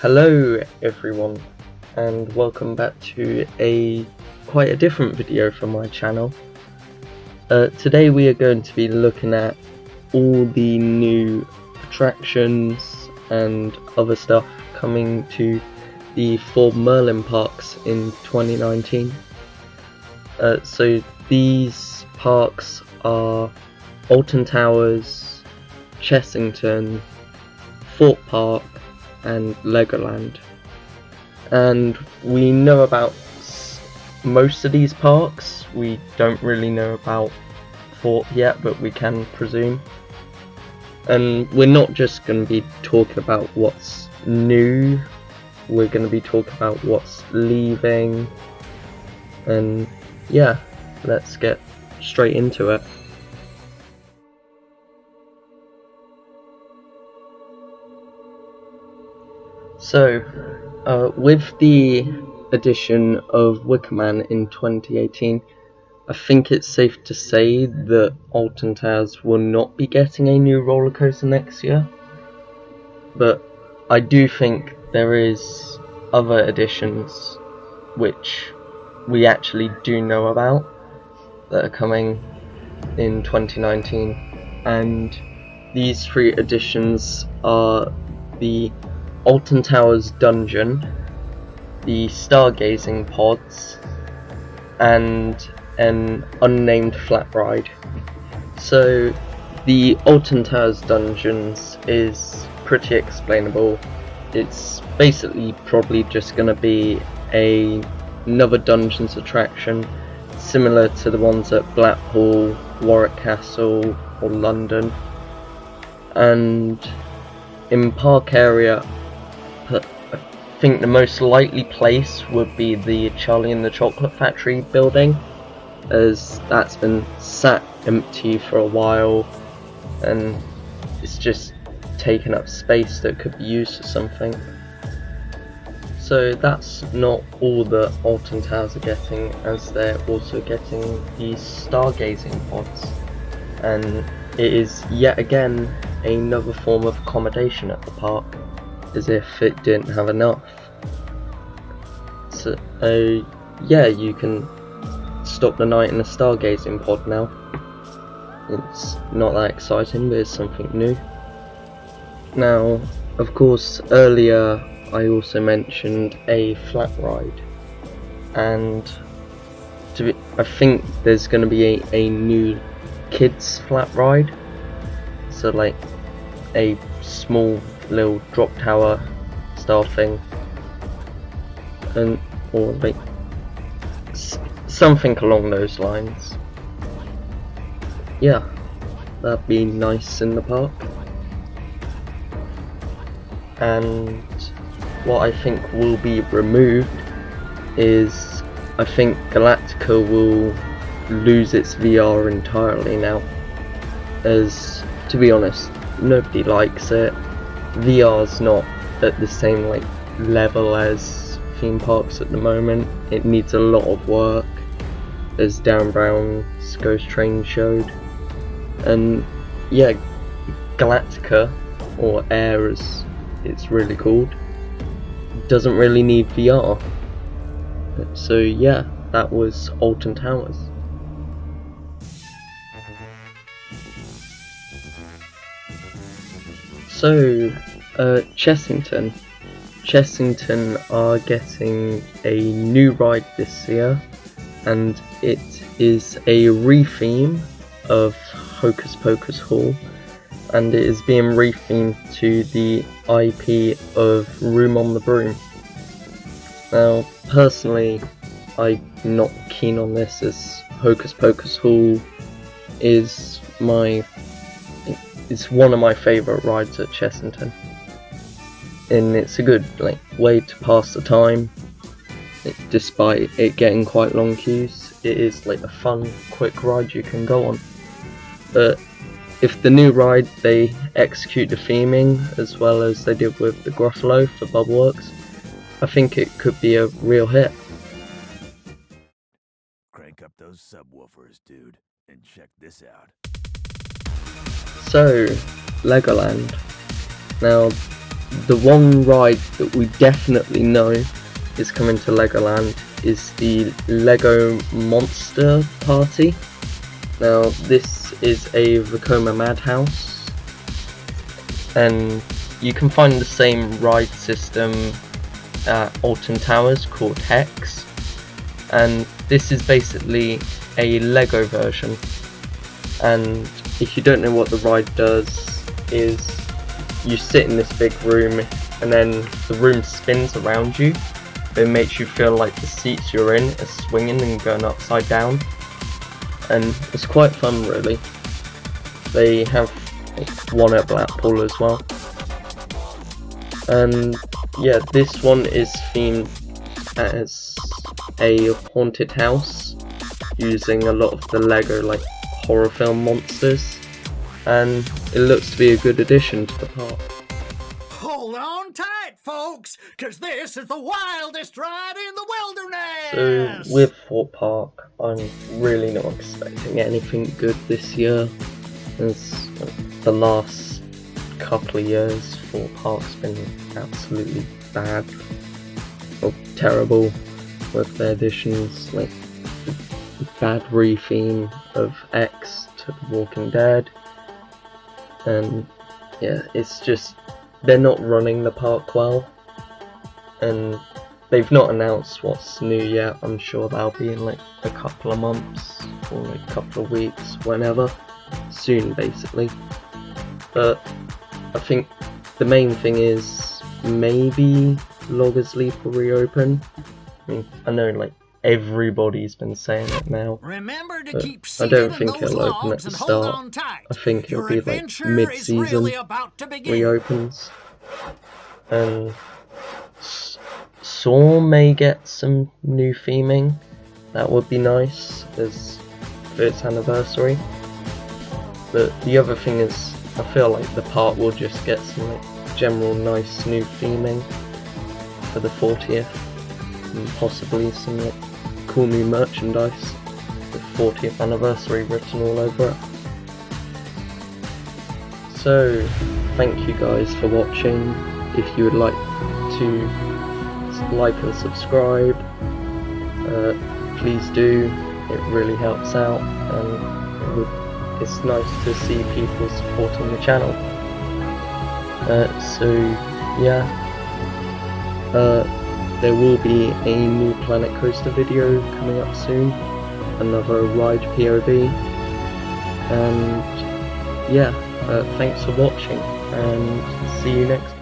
Hello everyone, and welcome back to quite a different video from my channel. Today we are going to be looking at all the new attractions and other stuff coming to the 4 Merlin parks in 2019. So these parks are Alton Towers, Chessington, Thorpe Park and Legoland, and we know about most of these parks. We don't really know about Thorpe yet, but we can presume. And we're not just going to be talking about what's new, we're going to be talking about what's leaving, and yeah, let's get straight into it. So, with the addition of Wicker Man in 2018, I think it's safe to say that Alton Towers will not be getting a new roller coaster next year. But I do think there is other additions which we actually do know about that are coming in 2019, and these 3 additions are the Alton Towers Dungeon, the Stargazing Pods, and an unnamed flat ride. So the Alton Towers Dungeons is pretty explainable. It's basically probably just going to be another Dungeons attraction similar to the ones at Blackpool, Warwick Castle or London. And in park area, I think the most likely place would be the Charlie and the Chocolate Factory building, as that's been sat empty for a while and it's just taken up space that could be used for something. So that's not all that Alton Towers are getting, as they're also getting these Stargazing Pods, and it is yet again another form of accommodation at the park, as if it didn't have enough. So yeah, you can stop the night in a Stargazing Pod now. It's not that exciting, but it's something new. Now, of course, earlier I also mentioned a flat ride, and I think there's going to be a new kids flat ride, so like a small little drop tower style thing, or like something along those lines. Yeah, that'd be nice in the park. And what I think will be removed is, I think Galactica will lose its VR entirely now, as, to be honest, nobody likes it. VR's not at the same level as theme parks at the moment. It needs a lot of work, as Dan Brown's Ghost Train showed. And yeah, Galactica, or Air as it's really called, doesn't really need VR. So yeah, that was Alton Towers. So Chessington are getting a new ride this year, and it is a retheme of Hocus Pocus Hall, and it is being rethemed to the IP of Room on the Broom. Now, personally, I'm not keen on this, as Hocus Pocus Hall is one of my favourite rides at Chessington, and it's a good way to pass the time. Despite it getting quite long queues, it is a fun, quick ride you can go on. But if the new ride, they execute the theming as well as they did with the Gruffalo for Bubbleworks, I think it could be a real hit. Crank up those subwoofers, dude, and check this out. So, Legoland. Now, the one ride that we definitely know is coming to Legoland is the Lego Monster Party. Now this is a Vekoma Madhouse, and you can find the same ride system at Alton Towers called Hex, and this is basically a Lego version. And if you don't know what the ride does, is you sit in this big room and then the room spins around you. It makes you feel like the seats you're in are swinging and going upside down, and it's quite fun really. They have one at Blackpool as well. And yeah, this one is themed as a haunted house using a lot of the Lego like horror film monsters, and it looks to be a good addition to the park. Hold on tight, folks, cause this is the wildest ride in the wilderness! So with Thorpe Park, I'm really not expecting anything good this year, as the last couple of years Thorpe Park's been absolutely bad, or terrible, with their additions, like bad retheme of X to The Walking Dead, and yeah, it's just, they're not running the park well, and they've not announced what's new yet. I'm sure that'll be in like a couple of months, or like a couple of weeks, whenever, soon basically. But I think the main thing is maybe Loggers Leap will reopen. I mean, I know like everybody's been saying it now, Remember to but keep I don't seated in think those it'll open at logs the and hold start. on tight. I think it'll Your be like adventure is mid-season really about to begin. reopens, and Saw may get some new theming. That would be nice as for its anniversary. But the other thing is, I feel like the park will just get some like general nice new theming for the 40th, and possibly some like cool new merchandise with 40th anniversary written all over it. So thank you guys for watching. If you would like to like and subscribe, please do. It really helps out, and it's nice to see people supporting the channel. So yeah, there will be a new Planet Coaster video coming up soon, another ride POV, and yeah, thanks for watching, and see you next time.